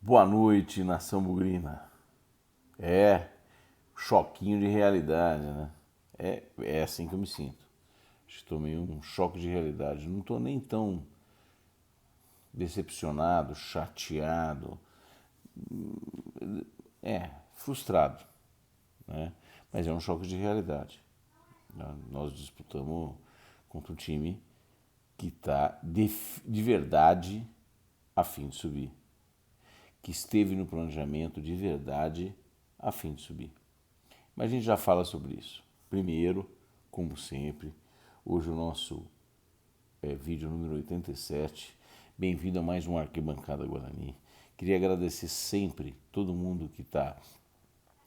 Boa noite, nação bugrina. Choquinho de realidade, né? É assim que eu me sinto. Acho que tomei um choque de realidade. Não estou nem tão decepcionado, chateado, frustrado, né? Mas é um choque de realidade. Nós disputamos contra um time que está de verdade a fim de subir, que esteve no planejamento de verdade a fim de subir. Mas a gente já fala sobre isso. Primeiro, como sempre, hoje o nosso vídeo número 87. Bem-vindo a mais um Arquibancada Guarani. Queria agradecer sempre todo mundo que está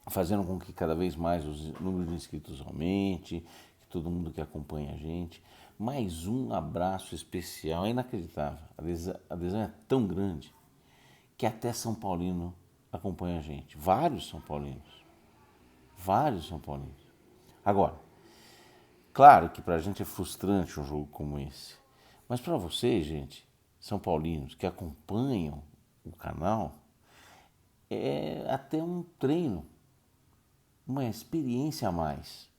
fazendo com que cada vez mais os números de inscritos aumente, que todo mundo que acompanha a gente. Mais um abraço especial, é inacreditável. A adesão é tão grande que até São Paulino acompanha a gente. Vários São Paulinos. Agora, claro que pra gente é frustrante um jogo como esse. Mas para vocês, gente, São Paulinos que acompanham o canal, é até um treino, uma experiência a mais.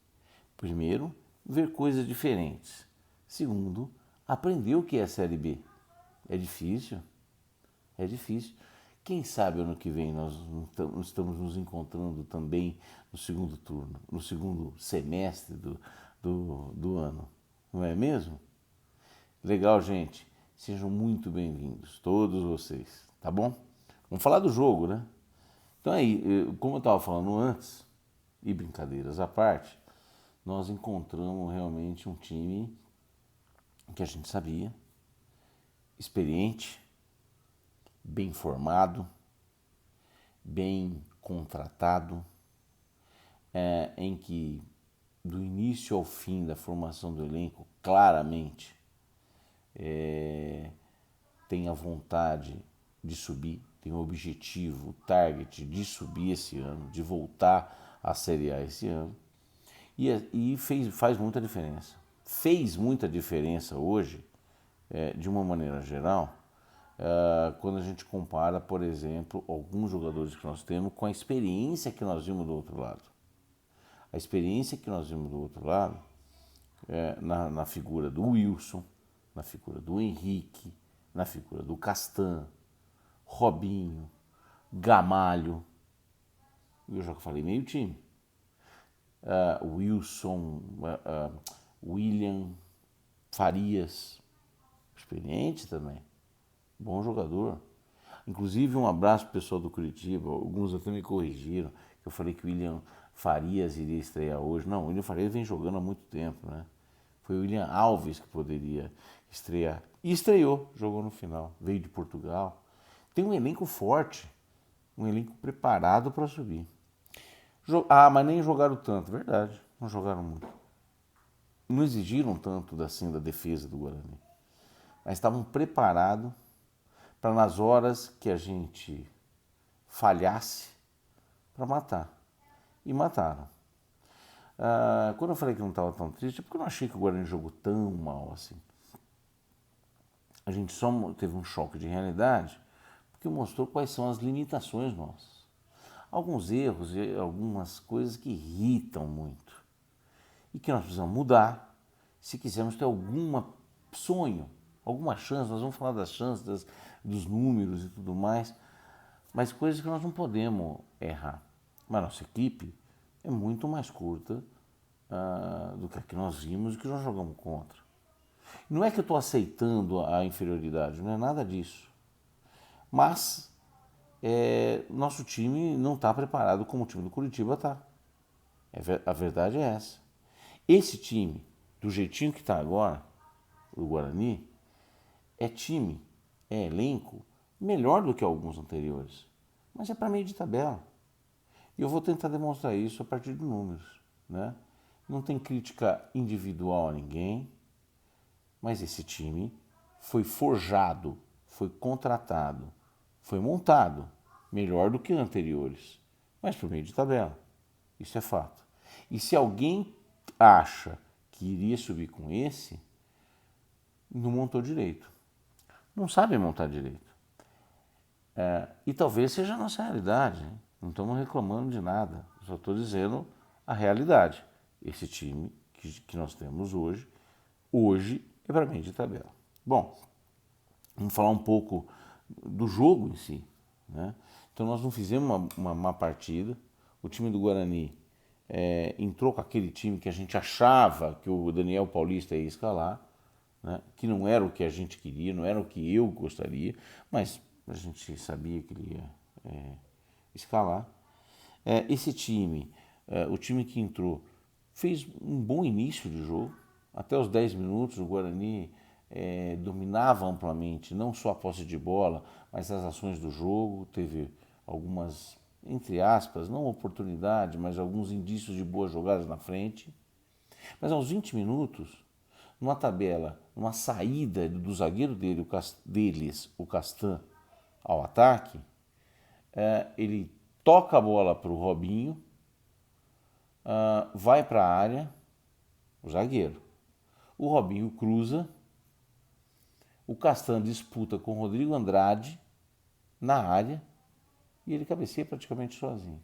Primeiro, ver coisas diferentes. Segundo, aprender o que é a Série B. É difícil. É difícil. Quem sabe ano que vem nós não estamos nos encontrando também no segundo turno, no segundo semestre do ano. Não é mesmo? Legal, gente. Sejam muito bem-vindos, todos vocês, tá bom? Vamos falar do jogo, né? Então aí, como eu estava falando antes, e brincadeiras à parte, nós encontramos realmente um time que a gente sabia, experiente, bem formado, bem contratado, em que do início ao fim da formação do elenco, claramente tem a vontade de subir, tem o objetivo, o target de subir esse ano, de voltar à Série A esse ano. E faz muita diferença. Fez muita diferença hoje, de uma maneira geral, quando a gente compara, por exemplo, alguns jogadores que nós temos com a experiência que nós vimos do outro lado. A experiência que nós vimos do outro lado, na figura do Wilson, na figura do Henrique, na figura do Castan, Robinho, Gamalho, eu já falei meio time, Wilson, William, Farias, experiente também, bom jogador. Inclusive um abraço pro pessoal do Curitiba, alguns até me corrigiram, que eu falei que o William Farias iria estrear hoje. Não, o William Farias vem jogando há muito tempo, né? Foi o William Alves que poderia estrear. E estreou, jogou no final, veio de Portugal. Tem um elenco forte, um elenco preparado para subir. Mas nem jogaram tanto, verdade, não jogaram muito. Não exigiram tanto da defesa do Guarani. Mas estavam preparados para nas horas que a gente falhasse, para matar. E mataram. Quando eu falei que não estava tão triste, é porque eu não achei que o Guarani jogou tão mal assim. A gente só teve um choque de realidade porque mostrou quais são as limitações nossas. Alguns erros e algumas coisas que irritam muito e que nós precisamos mudar se quisermos ter algum sonho, alguma chance. Nós vamos falar das chances, dos números e tudo mais, mas coisas que nós não podemos errar. Mas nossa equipe é muito mais curta do que a que nós vimos e que nós jogamos contra. Não é que eu estou aceitando a inferioridade, não é nada disso. Mas nosso time não está preparado como o time do Curitiba está. A verdade é essa. Esse time, do jeitinho que está agora, o Guarani, é time, é elenco melhor do que alguns anteriores. Mas é para meio de tabela. E eu vou tentar demonstrar isso a partir de números, né? Não tem crítica individual a ninguém, mas esse time foi forjado, foi contratado, foi montado melhor do que anteriores, mas por meio de tabela. Isso é fato. E se alguém acha que iria subir com esse, não montou direito. Não sabe montar direito. E talvez seja a nossa realidade. Não estamos reclamando de nada. Só estou dizendo a realidade. Esse time que nós temos hoje é para mim de tabela. Bom, vamos falar um pouco do jogo em si. Né? Então nós não fizemos uma má partida. O time do Guarani entrou com aquele time que a gente achava que o Daniel Paulista ia escalar, né? Que não era o que a gente queria, não era o que eu gostaria, mas a gente sabia que ele ia escalar. Esse time, o time que entrou, fez um bom início de jogo. Até os 10 minutos o Guarani dominava amplamente, não só a posse de bola, mas as ações do jogo. Teve algumas, entre aspas, não oportunidade, mas alguns indícios de boas jogadas na frente. Mas aos 20 minutos, numa tabela, numa saída do zagueiro deles, o Castan, ao ataque, ele toca a bola para o Robinho, vai para a área, o zagueiro. O Robinho cruza, o Castan disputa com o Rodrigo Andrade na área e ele cabeceia praticamente sozinho.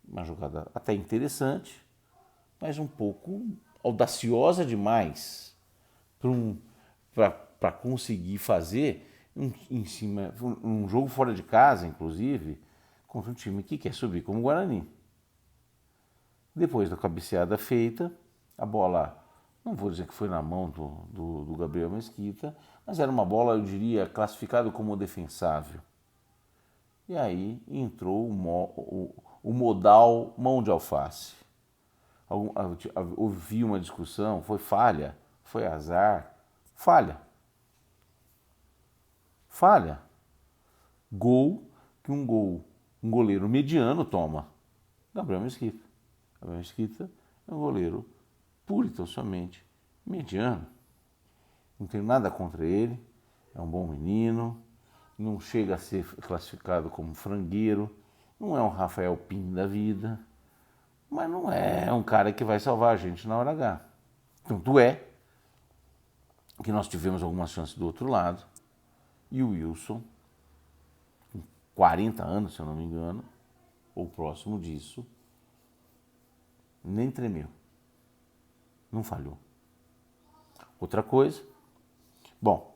Uma jogada até interessante, mas um pouco audaciosa demais para conseguir fazer em cima um jogo fora de casa, inclusive, contra um time que quer subir como o Guarani. Depois da cabeceada feita, a bola, não vou dizer que foi na mão do Gabriel Mesquita, mas era uma bola, eu diria, classificada como defensável. E aí entrou o modal mão de alface. Ouvi uma discussão, foi falha, foi azar, falha. Gol que um goleiro mediano toma. Gabriel Mesquita. Gabriel Mesquita é um goleiro pura e tão somente mediano. Não tenho nada contra ele, é um bom menino, não chega a ser classificado como frangueiro, não é um Rafael Pin da vida, mas não é um cara que vai salvar a gente na hora H. Tanto é que nós tivemos algumas chances do outro lado e o Wilson, com 40 anos, se eu não me engano, ou próximo disso, nem tremeu, não falhou. Outra coisa, bom,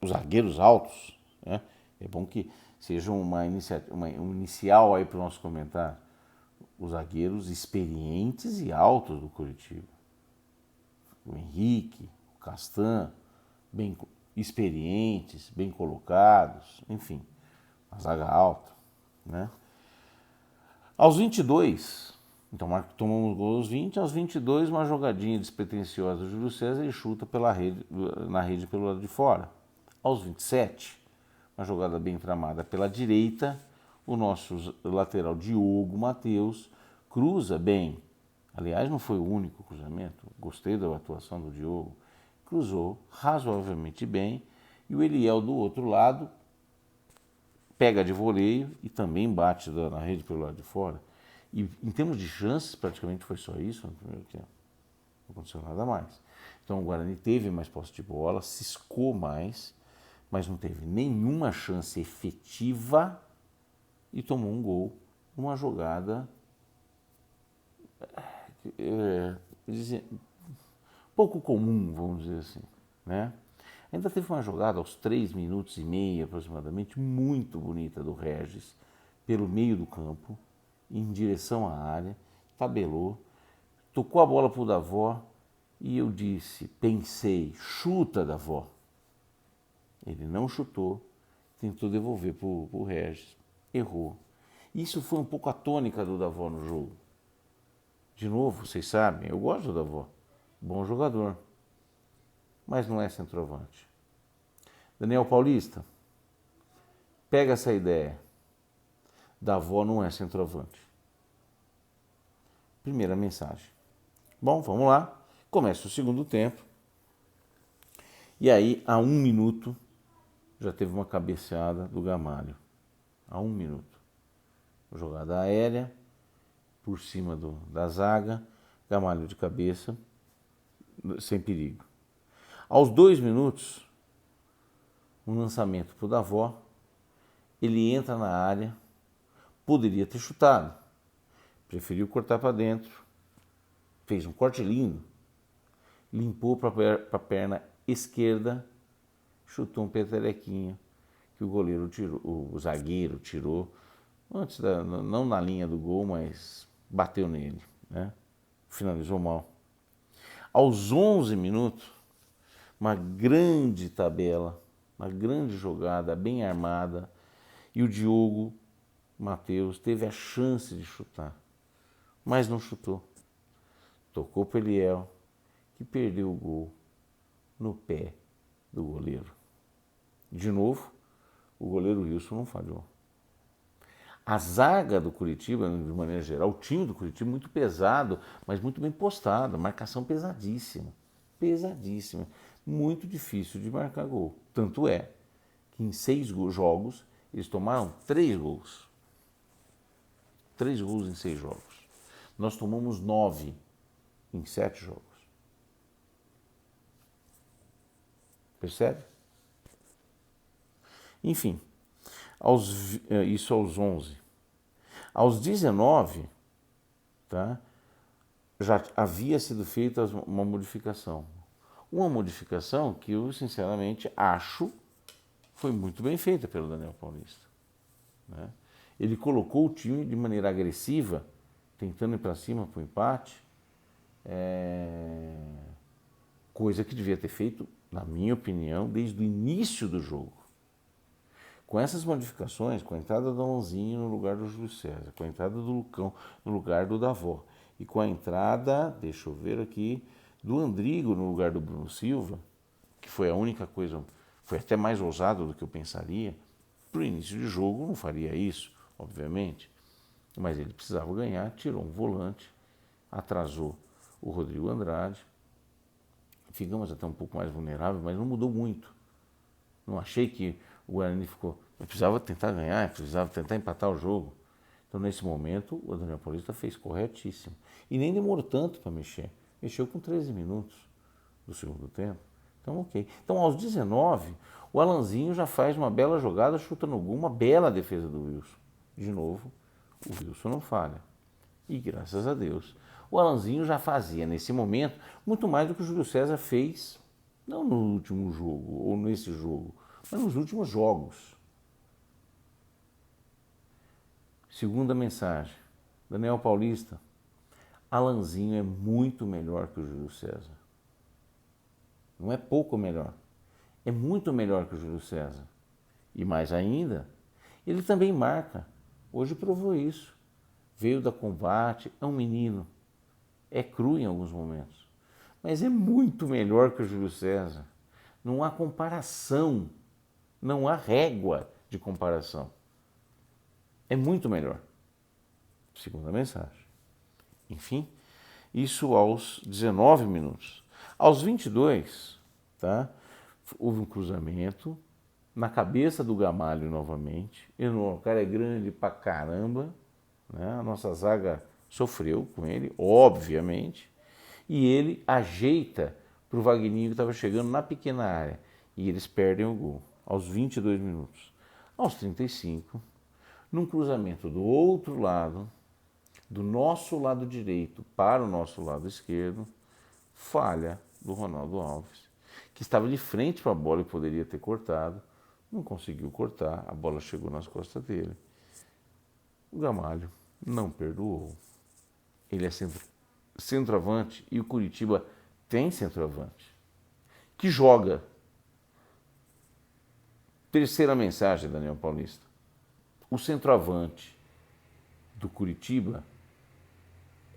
os zagueiros altos, né? É bom que seja um inicial aí para o nosso comentário. Os zagueiros experientes e altos do Curitiba. O Henrique, o Castan, bem experientes, bem colocados, enfim, a zaga alta, né? Aos 22, então tomamos gol aos 20, aos 22 uma jogadinha despretensiosa do Júlio César e chuta na rede pelo lado de fora. Aos 27, uma jogada bem tramada pela direita, o nosso lateral Diogo Matheus cruza bem. Aliás, não foi o único cruzamento, gostei da atuação do Diogo. Cruzou razoavelmente bem e o Eliel do outro lado pega de voleio e também bate na rede pelo lado de fora. E em termos de chances, praticamente foi só isso no primeiro tempo. Não aconteceu nada mais. Então o Guarani teve mais posse de bola, ciscou mais, mas não teve nenhuma chance efetiva e tomou um gol numa jogada pouco comum, vamos dizer assim, né? Ainda teve uma jogada aos 3 minutos e meio aproximadamente, muito bonita do Regis, pelo meio do campo, em direção à área, tabelou, tocou a bola para o Davó e eu pensei, chuta Davó. Ele não chutou, tentou devolver para o Regis, errou. Isso foi um pouco a tônica do Davó no jogo. De novo, vocês sabem, eu gosto do Davó, bom jogador, mas não é centroavante. Daniel Paulista, pega essa ideia. Davó não é centroavante. Primeira mensagem. Bom, vamos lá. Começa o segundo tempo. E aí, a 1 minuto, já teve uma cabeceada do Gamalho. A 1 minuto. Jogada aérea, por cima da zaga, Gamalho de cabeça, sem perigo. Aos 2 minutos, um lançamento para o Davó, ele entra na área, poderia ter chutado, preferiu cortar para dentro, fez um corte lindo, limpou para a perna esquerda, chutou um petelequinho que o goleiro tirou, o zagueiro tirou, antes não na linha do gol, mas bateu nele, né? Finalizou mal. Aos 11 minutos, uma grande tabela, uma grande jogada, bem armada, e o Diogo Matheus teve a chance de chutar, mas não chutou. Tocou para o Eliel, que perdeu o gol no pé do goleiro. De novo, o goleiro Wilson não falhou. A zaga do Curitiba, de maneira geral, o time do Curitiba muito pesado, mas muito bem postado, marcação pesadíssima, pesadíssima, muito difícil de marcar gol. Tanto é que em 6 jogos eles tomaram 3 gols. 3 gols em 6 jogos. Nós tomamos 9 em 7 jogos. Percebe? Enfim, isso aos 11. Aos 19, tá, já havia sido feita uma modificação. Uma modificação que eu, sinceramente, acho foi muito bem feita pelo Daniel Paulista, né? Ele colocou o time de maneira agressiva, tentando ir para cima para o empate, coisa que devia ter feito, na minha opinião, desde o início do jogo. Com essas modificações, com a entrada do Alanzinho no lugar do Júlio César, com a entrada do Lucão no lugar do Davó, e com a entrada, deixa eu ver aqui, do Andrigo no lugar do Bruno Silva, que foi a única coisa, foi até mais ousado do que eu pensaria. Para o início de jogo não faria isso, obviamente, mas ele precisava ganhar, tirou um volante, atrasou o Rodrigo Andrade, ficamos até um pouco mais vulneráveis, mas não mudou muito. Não achei que o Guarani ficou... Eu precisava tentar ganhar, precisava tentar empatar o jogo. Então, nesse momento, o Daniel Paulista fez corretíssimo. E nem demorou tanto para mexer. Mexeu com 13 minutos do segundo tempo. Então, ok. Então, aos 19, o Alanzinho já faz uma bela jogada, chuta no gol, uma bela defesa do Wilson. De novo, o Wilson não falha. E, graças a Deus, o Alanzinho já fazia, nesse momento, muito mais do que o Júlio César fez, não no último jogo, ou nesse jogo, mas nos últimos jogos. Segunda mensagem, Daniel Paulista, Alanzinho é muito melhor que o Júlio César. Não é pouco melhor, é muito melhor que o Júlio César. E mais ainda, ele também marca. Hoje provou isso. Veio da combate, é um menino, é cru em alguns momentos, mas é muito melhor que o Júlio César. Não há comparação, não há régua de comparação. É muito melhor. Segunda mensagem. Enfim, isso aos 19 minutos. Aos 22, tá, houve um cruzamento na cabeça do Gamalho novamente. O cara é grande pra caramba, né? A nossa zaga sofreu com ele, obviamente. E ele ajeita para o Vagninho que estava chegando na pequena área. E eles perdem o gol aos 22 minutos. Aos 35, num cruzamento do outro lado, do nosso lado direito para o nosso lado esquerdo, falha do Ronaldo Alves, que estava de frente para a bola e poderia ter cortado, não conseguiu cortar, a bola chegou nas costas dele. O Gamalho não perdoou. Ele é centroavante e o Curitiba tem centroavante que joga. Terceira mensagem, Daniel Paulista. O centroavante do Curitiba,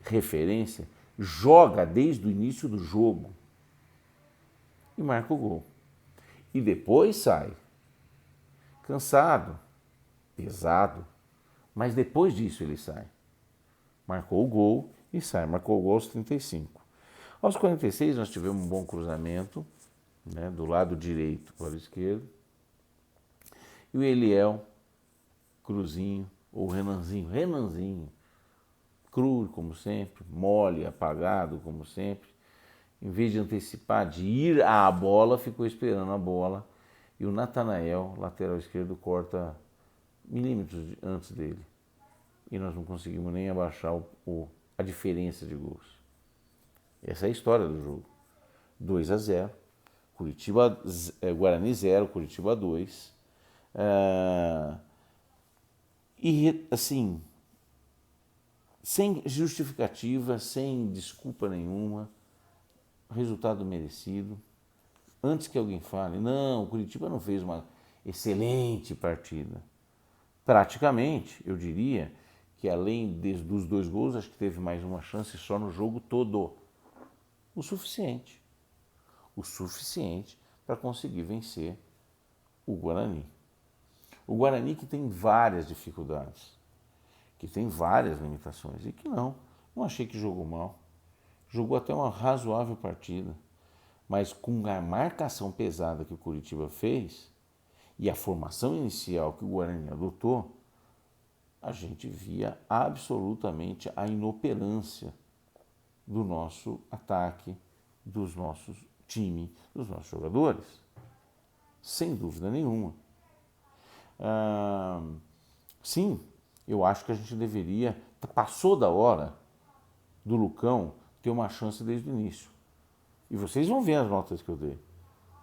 referência, joga desde o início do jogo e marca o gol. E depois sai cansado, pesado, mas depois disso ele sai. Marcou o gol e sai. Marcou o gol aos 35. Aos 46 nós tivemos um bom cruzamento, né, do lado direito para o esquerdo. E o Eliel, Cruzinho, ou Renanzinho, cru como sempre, mole, apagado como sempre. Em vez de antecipar, de ir à bola, ficou esperando a bola. E o Natanael, lateral esquerdo, corta milímetros antes dele. E nós não conseguimos nem abaixar a diferença de gols. Essa é a história do jogo. 2-0, Guarani 0, Curitiba 2. E assim, sem justificativa, sem desculpa nenhuma, resultado merecido. Antes que alguém fale, não, o Curitiba não fez uma excelente partida. Praticamente, eu diria que além dos 2 gols, acho que teve mais uma chance só no jogo todo. O suficiente para conseguir vencer o Guarani. O Guarani que tem várias dificuldades, que tem várias limitações e que não achei que jogou mal. Jogou até uma razoável partida, mas com a marcação pesada que o Curitiba fez e a formação inicial que o Guarani adotou, a gente via absolutamente a inoperância do nosso ataque, dos nossos time, dos nossos jogadores. Sem dúvida nenhuma. Sim, eu acho que a gente deveria... Passou da hora do Lucão ter uma chance desde o início. E vocês vão ver as notas que eu dei.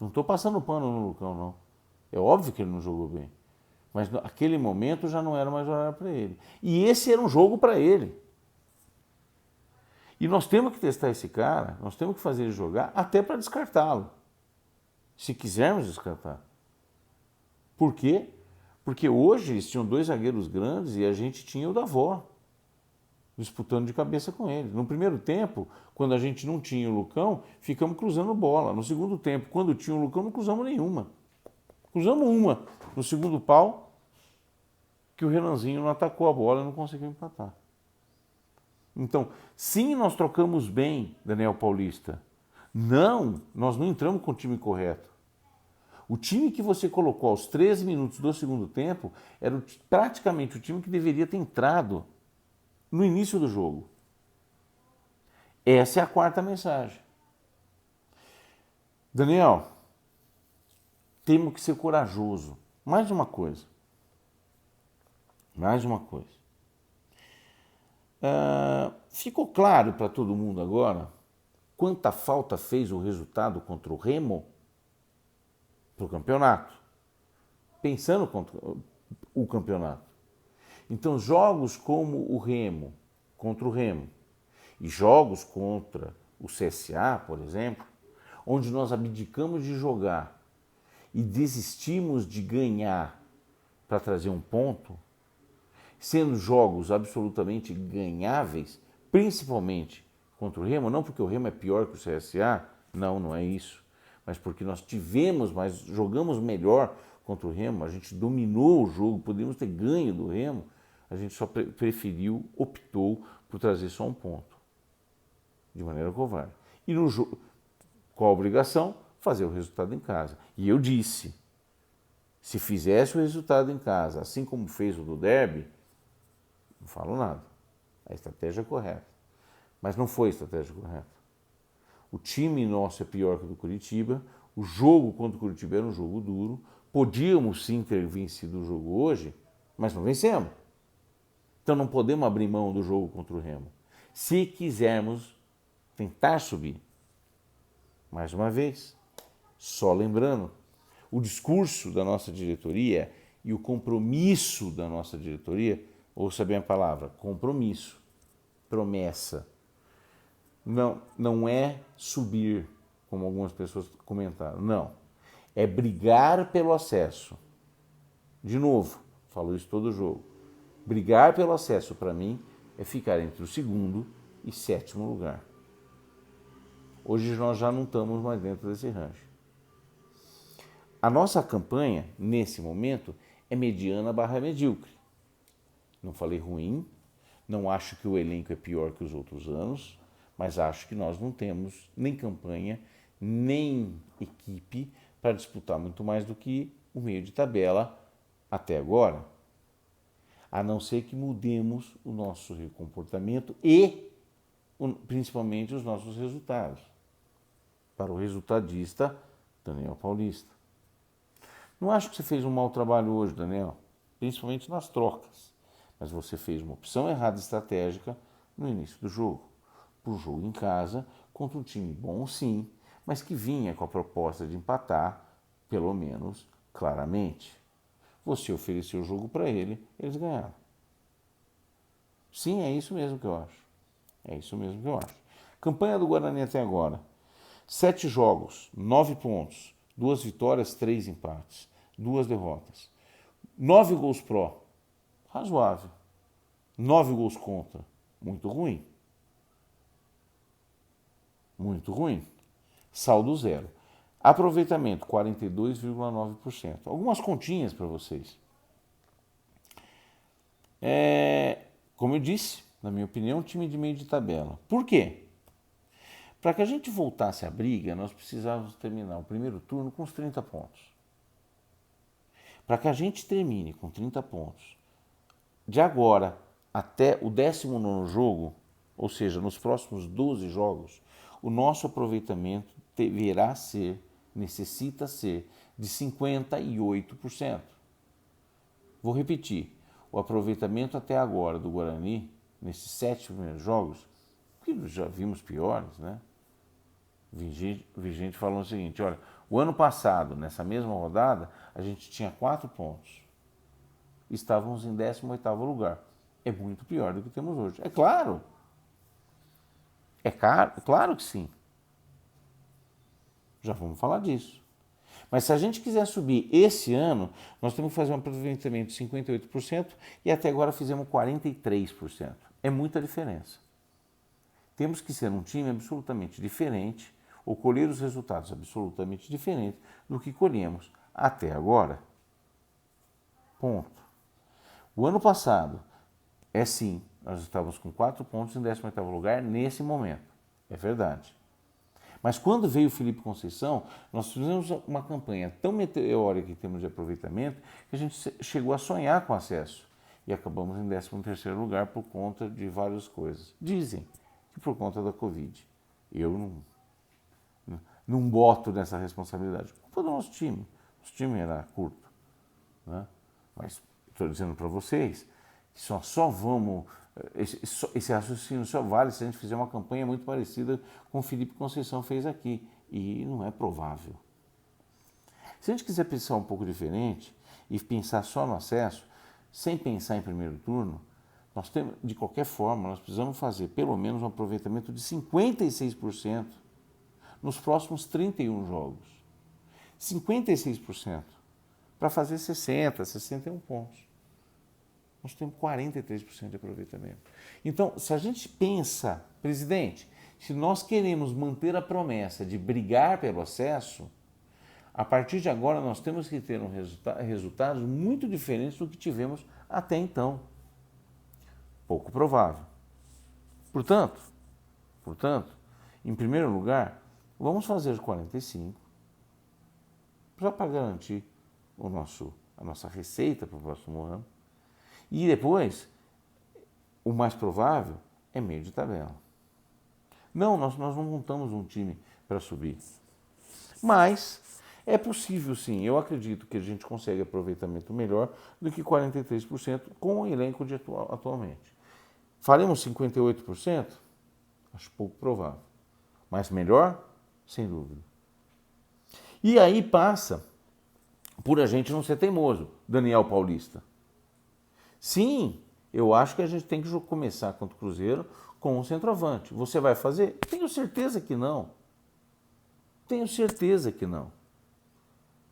Não estou passando pano no Lucão, não. É óbvio que ele não jogou bem. Mas naquele momento já não era mais horário para ele. E esse era um jogo para ele. E nós temos que testar esse cara, nós temos que fazer ele jogar até para descartá-lo. Se quisermos descartar. Por quê? Porque hoje eles tinham 2 zagueiros grandes e a gente tinha o Davó disputando de cabeça com ele. No primeiro tempo, quando a gente não tinha o Lucão, ficamos cruzando bola. No segundo tempo, quando tinha o Lucão, não cruzamos nenhuma. Cruzamos uma no segundo pau, que o Renanzinho não atacou a bola e não conseguiu empatar. Então, sim, nós trocamos bem, Daniel Paulista. Não, nós não entramos com o time correto. O time que você colocou aos 13 minutos do segundo tempo era praticamente o time que deveria ter entrado no início do jogo. Essa é a 4ª mensagem. Daniel, temos que ser corajoso. Mais uma coisa. Ficou claro para todo mundo agora quanta falta fez o resultado contra o Remo para o campeonato? Pensando contra o campeonato. Então, jogos como o Remo, contra o Remo, e jogos contra o CSA, por exemplo, onde nós abdicamos de jogar e desistimos de ganhar para trazer um ponto, sendo jogos absolutamente ganháveis, principalmente contra o Remo, não porque o Remo é pior que o CSA, não é isso, mas porque nós jogamos melhor contra o Remo, a gente dominou o jogo, podíamos ter ganho do Remo, a gente só optou por trazer só um ponto, de maneira covarde. E no jogo, qual a obrigação? Fazer o resultado em casa. E eu disse, se fizesse o resultado em casa, assim como fez o do derby, não falo nada. A estratégia é correta. Mas não foi a estratégia correta. O time nosso é pior que o do Curitiba. O jogo contra o Curitiba era um jogo duro. Podíamos sim ter vencido o jogo hoje, mas não vencemos. Então não podemos abrir mão do jogo contra o Remo. Se quisermos tentar subir. Mais uma vez, só lembrando, o discurso da nossa diretoria e o compromisso da nossa diretoria, ouça bem a palavra, compromisso, promessa, não é subir, como algumas pessoas comentaram, não. É brigar pelo acesso. De novo, falo isso todo jogo. Brigar pelo acesso, para mim, é ficar entre o 2º e 7º lugar. Hoje nós já não estamos mais dentro desse range. A nossa campanha, nesse momento, é mediana/medíocre. Não falei ruim, não acho que o elenco é pior que os outros anos, mas acho que nós não temos nem campanha, nem equipe para disputar muito mais do que o meio de tabela até agora. A não ser que mudemos o nosso comportamento e, principalmente, os nossos resultados. Para o resultadista, Daniel Paulista. Não acho que você fez um mau trabalho hoje, Daniel. principalmente nas trocas. Mas você fez uma opção errada estratégica no início do jogo. Para o jogo em casa, contra um time bom sim, mas que vinha com a proposta de empatar, pelo menos claramente. Você ofereceu o jogo para ele, eles ganharam. Sim, é isso mesmo que eu acho. É isso mesmo que eu acho. Campanha do Guarani até agora. 7 jogos, 9 pontos, 2 vitórias, 3 empates, 2 derrotas. 9 gols pró, razoável. 9 gols contra, muito ruim. Muito ruim. Saldo zero. Aproveitamento, 42,9%. Algumas continhas para vocês. Como eu disse, na minha opinião, um time de meio de tabela. Por quê? Para que a gente voltasse à briga, nós precisávamos terminar o primeiro turno com os 30 pontos. Para que a gente termine com 30 pontos, de agora até o 19º jogo, ou seja, nos próximos 12 jogos, o nosso aproveitamento necessita ser de 58%. Vou repetir, o aproveitamento até agora do Guarani, nesses 7 primeiros jogos, que já vimos piores, né? Vi gente falando o seguinte, olha, o ano passado, nessa mesma rodada, a gente tinha 4 pontos. Estávamos em 18º lugar. É muito pior do que temos hoje. É claro. Claro que sim. Já vamos falar disso. Mas se a gente quiser subir esse ano, nós temos que fazer um aproveitamento de 58% e até agora fizemos 43%. É muita diferença. Temos que ser um time absolutamente diferente ou colher os resultados absolutamente diferentes do que colhemos até agora. Ponto. O ano passado, sim, nós estávamos com 4 pontos em 18º lugar nesse momento. É verdade. Mas quando veio o Felipe Conceição, nós fizemos uma campanha tão meteórica em termos de aproveitamento que a gente chegou a sonhar com acesso. E acabamos em 13º lugar por conta de várias coisas. Dizem que por conta da Covid. Eu não boto nessa responsabilidade. Culpa do nosso time. Nosso time era curto. Né? Mas estou dizendo para vocês que só vamos... Esse raciocínio só vale se a gente fizer uma campanha muito parecida com o Felipe Conceição fez aqui. E não é provável. Se a gente quiser pensar um pouco diferente e pensar só no acesso, sem pensar em primeiro turno, nós temos, de qualquer forma, nós precisamos fazer pelo menos um aproveitamento de 56% nos próximos 31 jogos. 56% para fazer 60, 61 pontos. Nós temos 43% de aproveitamento. Então, se a gente pensa, presidente, se nós queremos manter a promessa de brigar pelo acesso, a partir de agora nós temos que ter resultados muito diferentes do que tivemos até então. Pouco provável. Portanto, em primeiro lugar, vamos fazer 45 para garantir a nossa receita para o próximo ano. E depois, o mais provável é meio de tabela. Não, nós não montamos um time para subir. Mas é possível sim, eu acredito que a gente consegue aproveitamento melhor do que 43% com o elenco atualmente. Faremos 58%? Acho pouco provável. Mas melhor? Sem dúvida. E aí passa por a gente não ser teimoso, Daniel Paulista. Sim, eu acho que a gente tem que começar contra o Cruzeiro com um centroavante. Você vai fazer? Tenho certeza que não. Tenho certeza que não.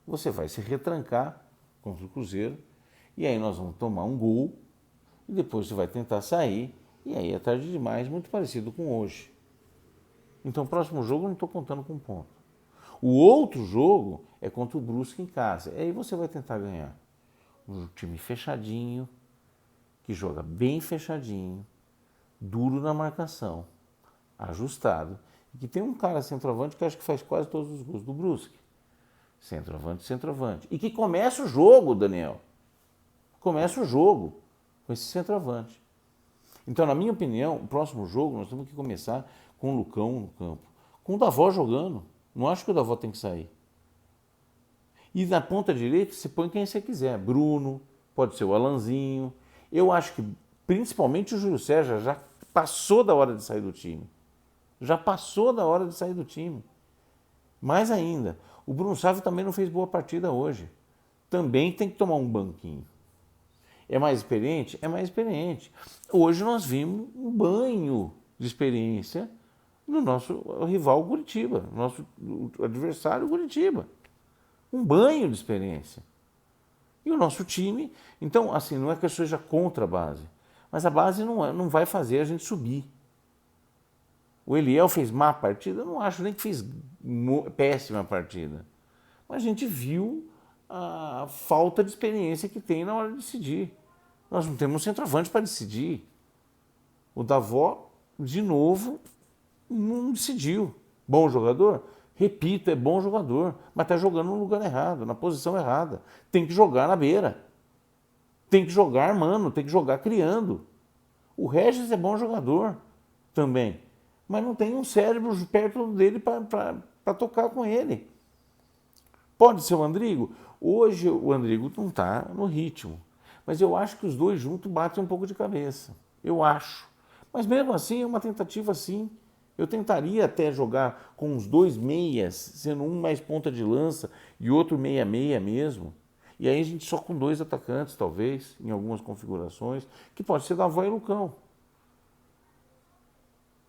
Você vai se retrancar contra o Cruzeiro e aí nós vamos tomar um gol e depois você vai tentar sair e aí é tarde demais, muito parecido com hoje. Então, o próximo jogo eu não estou contando com ponto. O outro jogo é contra o Brusque em casa. Aí você vai tentar ganhar. Um time fechadinho, que joga bem fechadinho, duro na marcação, ajustado, e que tem um cara centroavante que acho que faz quase todos os gols do Brusque. Centroavante. E que começa o jogo, Daniel. Começa o jogo com esse centroavante. Então, na minha opinião, o próximo jogo nós temos que começar com o Lucão no campo. Com o Davó jogando. Não acho que o Davó tem que sair. E na ponta direita você põe quem você quiser. Bruno, pode ser o Alanzinho. Eu acho que principalmente o Júlio César já passou da hora de sair do time. Já passou da hora de sair do time. Mais ainda, o Bruno Sávio também não fez boa partida hoje. Também tem que tomar um banquinho. É mais experiente? É mais experiente. Hoje nós vimos um banho de experiência no nosso rival Curitiba, nosso adversário Curitiba. Um banho de experiência. E o nosso time, então, assim, não é que eu seja contra a base, mas a base não vai fazer a gente subir. O Eliel fez má partida? Eu não acho nem que fez péssima partida. Mas a gente viu a falta de experiência que tem na hora de decidir. Nós não temos um centroavante para decidir. O Davó, de novo, não decidiu. Bom jogador? Repito, é bom jogador, mas está jogando no lugar errado, na posição errada. Tem que jogar na beira. Tem que jogar, mano, tem que jogar criando. O Regis é bom jogador também, mas não tem um cérebro perto dele para tocar com ele. Pode ser o Andrigo? Hoje o Andrigo não está no ritmo, mas eu acho que os dois juntos batem um pouco de cabeça. Eu acho. Mas mesmo assim é uma tentativa sim. Eu tentaria até jogar com os dois meias, sendo um mais ponta de lança e outro meia-meia mesmo. E aí a gente só com dois atacantes, talvez, em algumas configurações, que pode ser Davó e Lucão.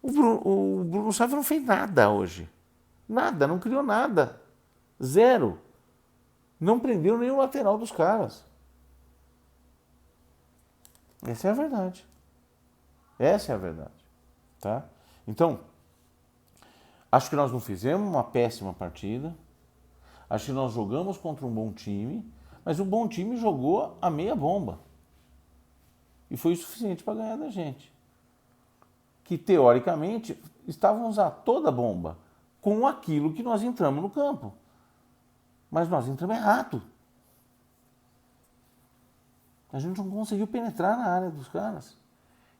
O Bruno Sávio não fez nada hoje. Nada, não criou nada. Zero. Não prendeu nem o lateral dos caras. Essa é a verdade. Essa é a verdade. Tá? Então, acho que nós não fizemos uma péssima partida. Acho que nós jogamos contra um bom time, mas o bom time jogou a meia bomba. E foi o suficiente para ganhar da gente. Que, teoricamente, estávamos a toda bomba com aquilo que nós entramos no campo. Mas nós entramos errado. A gente não conseguiu penetrar na área dos caras.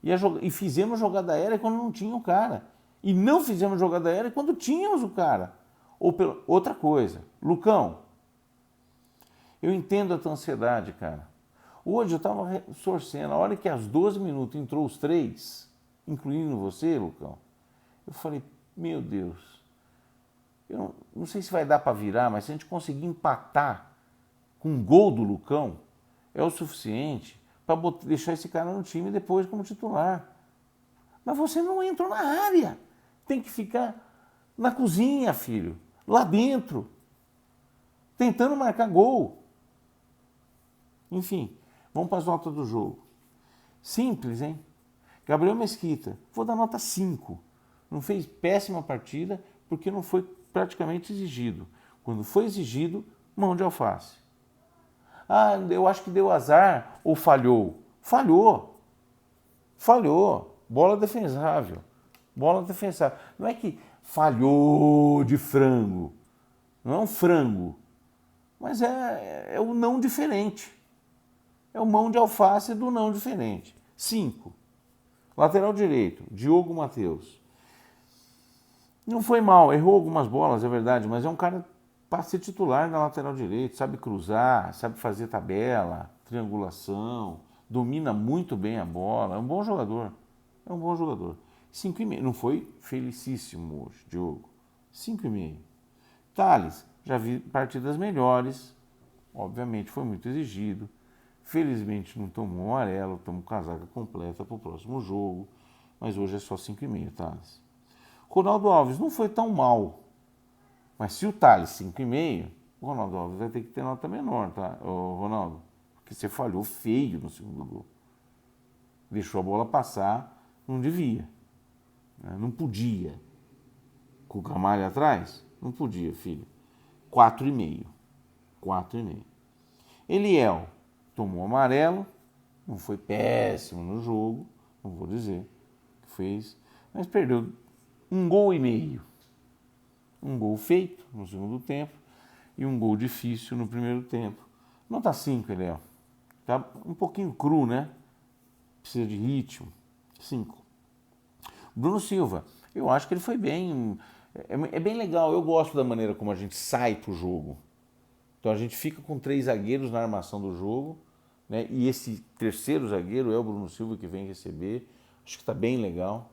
E fizemos jogada aérea quando não tinha o cara. E não fizemos jogada aérea quando tínhamos o cara. Outra coisa, Lucão, eu entendo a tua ansiedade, cara. Hoje eu estava torcendo, a hora que às 12 minutos entrou os três, incluindo você, Lucão, eu falei, meu Deus, eu não sei se vai dar para virar, mas se a gente conseguir empatar com um gol do Lucão, é o suficiente para deixar esse cara no time depois como titular. Mas você não entrou na área. Tem que ficar na cozinha, filho. Lá dentro. Tentando marcar gol. Enfim, vamos para as notas do jogo. Simples, hein? Gabriel Mesquita, vou dar nota 5. Não fez péssima partida porque não foi praticamente exigido. Quando foi exigido, mão de alface. Ah, eu acho que deu azar ou falhou. Falhou. Falhou. Bola defensável. Bola defensável. Não é que falhou de frango. Não é um frango. Mas é o não diferente. É o mão de alface do não diferente. 5. Lateral direito, Diogo Matheus. Não foi mal, errou algumas bolas, é verdade, mas é um cara para ser titular na lateral direito, sabe cruzar, sabe fazer tabela, triangulação, domina muito bem a bola, é um bom jogador. É um bom jogador. 5,5. Não foi felicíssimo hoje, Diogo. 5,5. Thales, já vi partidas melhores, obviamente foi muito exigido. Felizmente não tomou um amarelo, tomou casaca completa para o próximo jogo, mas hoje é só 5,5, Thales. Ronaldo Alves não foi tão mal, mas se o Thales 5,5, o Ronaldo Alves vai ter que ter nota menor, tá, Ronaldo? Porque você falhou feio no segundo gol. Deixou a bola passar, não devia, né? Não podia. Com o Gamalho atrás, não podia, filho. 4,5. 4,5. Eliel tomou amarelo, não foi péssimo no jogo, não vou dizer que fez, mas perdeu 1,5 gols. Um gol feito no segundo tempo e um gol difícil no primeiro tempo. Nota 5, Eliel. Tá um pouquinho cru, né? Precisa de ritmo. 5. Bruno Silva, eu acho que ele foi bem. É bem legal, eu gosto da maneira como a gente sai pro jogo. Então a gente fica com 3 zagueiros na armação do jogo, né? E esse terceiro zagueiro é o Bruno Silva que vem receber. Acho que está bem legal.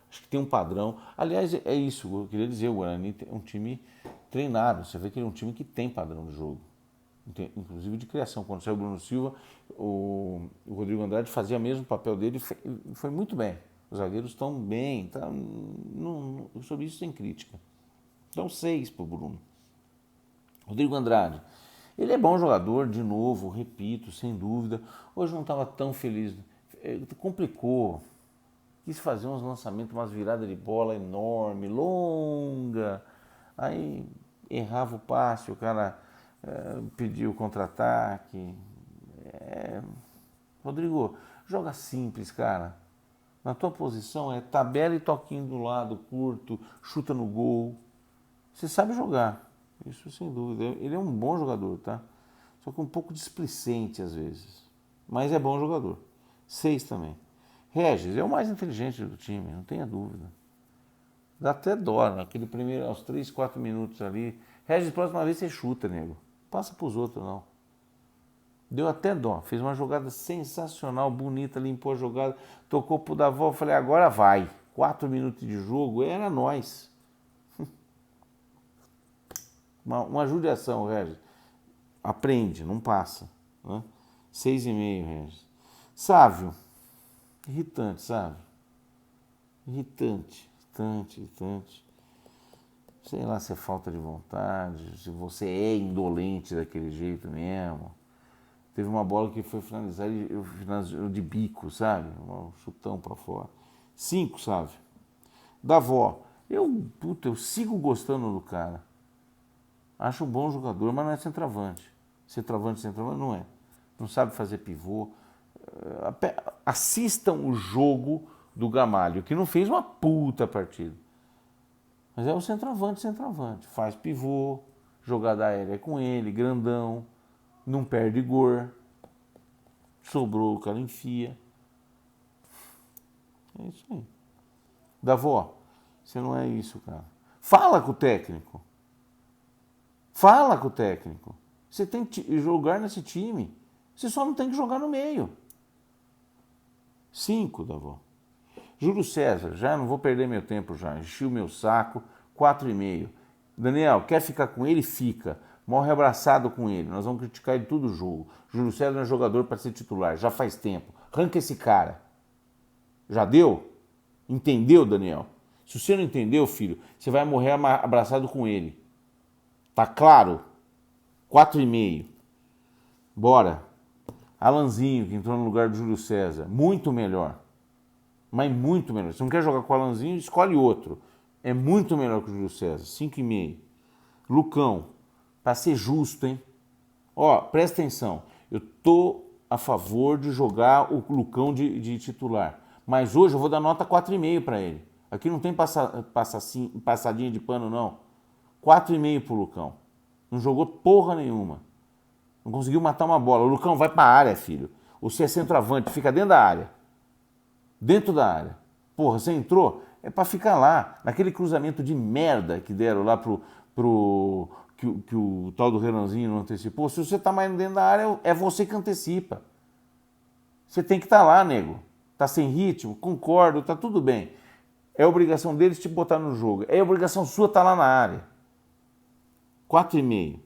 Acho que tem um padrão. Aliás, é isso, eu queria dizer, o Guarani é um time treinado. Você vê que ele é um time que tem padrão de jogo. Inclusive de criação. Quando saiu o Bruno Silva, o Rodrigo Andrade fazia o mesmo papel dele e foi muito bem. Os zagueiros estão bem. Sobre isso sem crítica. Então 6 para o Bruno. Rodrigo Andrade. Ele é bom jogador, de novo, repito, sem dúvida. Hoje não estava tão feliz. Complicou. Quis fazer uns lançamentos, umas viradas de bola enorme, longa. Aí errava o passe, o cara pediu o contra-ataque. Rodrigo, joga simples, cara. Na tua posição é tabela e toquinho do lado, curto, chuta no gol. Você sabe jogar, isso sem dúvida. Ele é um bom jogador, tá? Só que um pouco displicente às vezes. Mas é bom jogador. 6 também. Regis é o mais inteligente do time, não tenha dúvida. Dá até dó, naquele primeiro, aos 3, 4 minutos ali. Regis, próxima vez você chuta, nego. Passa pros outros, não. Deu até dó. Fez uma jogada sensacional, bonita, limpou a jogada, tocou pro Davó. Falei, agora vai. 4 minutos de jogo, era nós. Uma judiação, Regis. Aprende, não passa. Né? 6,5, Regis. Sávio. Irritante, sabe? Irritante. Sei lá se é falta de vontade, se você é indolente daquele jeito mesmo. Teve uma bola que foi finalizar e eu finalizou de bico, sabe? Um chutão pra fora. 5, sabe? Davó. Eu sigo gostando do cara. Acho um bom jogador, mas não é centroavante. Centroavante não é. Não sabe fazer pivô. Assistam o jogo do Gamalho, que não fez uma puta partida. Mas é o centroavante. Faz pivô, jogada aérea com ele, grandão, não perde gol. Sobrou, o cara enfia. É isso aí. Davó, você não é isso, cara. Fala com o técnico. Você tem que jogar nesse time. Você só não tem que jogar no meio. 5, Davó. Júlio César, já não vou perder meu tempo já. Enchi o meu saco. 4,5. Daniel, quer ficar com ele? Fica. Morre abraçado com ele. Nós vamos criticar ele todo o jogo. Júlio César não é jogador para ser titular. Já faz tempo. Arranca esse cara. Já deu? Entendeu, Daniel? Se você não entendeu, filho, você vai morrer abraçado com ele. Tá claro? 4,5. Bora. Alanzinho, que entrou no lugar do Júlio César. Muito melhor. Mas muito melhor. Se não quer jogar com o Alanzinho, escolhe outro. É muito melhor que o Júlio César. 5,5. Lucão, para ser justo, hein? Ó, presta atenção. Eu tô a favor de jogar o Lucão de titular. Mas hoje eu vou dar nota 4,5 para ele. Aqui não tem passadinha de pano, não. 4,5 pro Lucão. Não jogou porra nenhuma. Não conseguiu matar uma bola. O Lucão vai pra área, filho. Você é centroavante, fica dentro da área. Dentro da área. Porra, você entrou, é pra ficar lá. Naquele cruzamento de merda que deram lá que o tal do Renanzinho não antecipou. Se você tá mais dentro da área, é você que antecipa. Você tem que estar lá, nego. Tá sem ritmo? Concordo, tá tudo bem. É obrigação deles te botar no jogo. É obrigação sua estar lá na área. 4,5.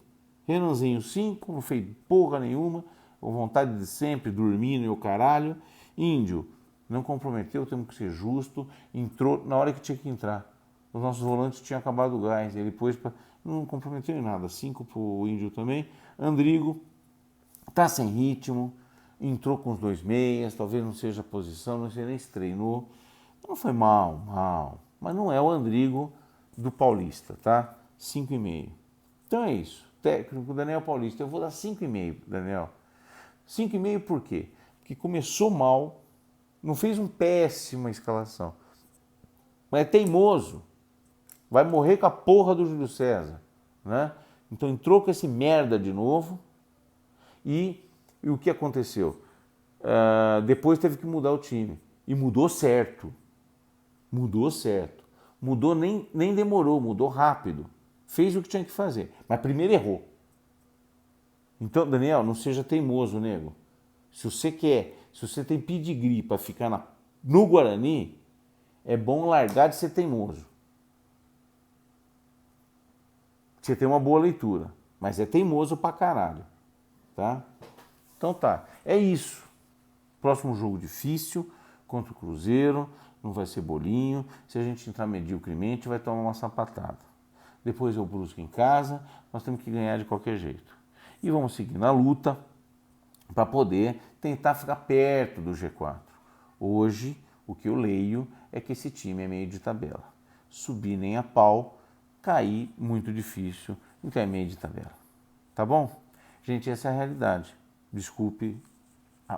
Renanzinho 5, não fez porra nenhuma. Com vontade de sempre, dormindo e o caralho. Índio, não comprometeu, temos que ser justo. Entrou na hora que tinha que entrar. Os nossos volantes tinham acabado o gás. Ele pôs pra... Não comprometeu em nada. 5 pro Índio também. Andrigo, tá sem ritmo. Entrou com os 2 meias. Talvez não seja a posição, não sei nem se treinou. Não foi mal. Mas não é o Andrigo do Paulista, tá? 5,5. Então é isso. Técnico Daniel Paulista. Eu vou dar 5,5, Daniel. 5,5 por quê? Porque começou mal, não fez uma péssima escalação. Mas é teimoso. Vai morrer com a porra do Júlio César. Né? Então entrou com esse merda de novo. E o que aconteceu? Depois teve que mudar o time. E mudou certo. Mudou, nem demorou, mudou rápido. Fez o que tinha que fazer. Mas primeiro errou. Então, Daniel, não seja teimoso, nego. Se você tem pedigree para ficar no Guarani, é bom largar de ser teimoso. Você tem uma boa leitura, mas é teimoso pra caralho, tá? Então tá, é isso. Próximo jogo difícil, contra o Cruzeiro, não vai ser bolinho. Se a gente entrar mediocremente, vai tomar uma sapatada. Depois eu busco em casa, nós temos que ganhar de qualquer jeito. E vamos seguir na luta para poder tentar ficar perto do G4. Hoje, o que eu leio é que esse time é meio de tabela. Subir nem a pau, cair muito difícil, então é meio de tabela. Tá bom? Gente, essa é a realidade. Desculpe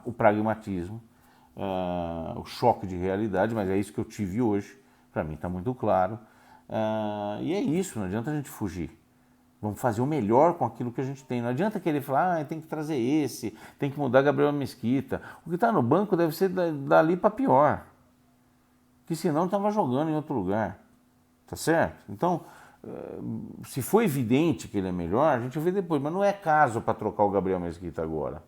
o pragmatismo, o choque de realidade, mas é isso que eu tive hoje. Para mim está muito claro. E é isso, não adianta a gente fugir. Vamos fazer o melhor com aquilo que a gente tem. Não adianta querer falar, tem que trazer esse, tem que mudar Gabriel Mesquita. O que está no banco deve ser dali para pior. Que senão estava jogando em outro lugar. Tá certo? Então, se for evidente que ele é melhor, a gente vê depois. Mas não é caso para trocar o Gabriel Mesquita agora.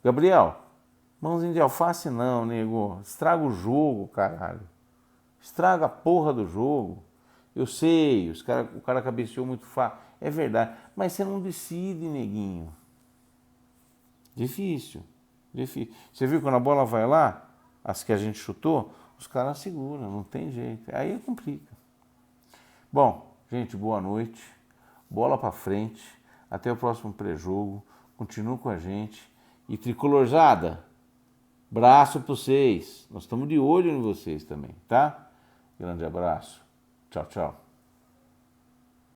Gabriel, mãozinha de alface não, nego. Estraga o jogo, caralho. Estraga a porra do jogo. Eu sei, o cara cabeceou muito fácil. É verdade. Mas você não decide, neguinho. Difícil. Difícil. Você viu quando a bola vai lá, as que a gente chutou, os caras seguram, não tem jeito. Aí complica. Bom, gente, boa noite. Bola pra frente. Até o próximo pré-jogo. Continua com a gente. E tricolorzada, braço pra vocês. Nós estamos de olho em vocês também, tá? Grande abraço. Tchau, tchau.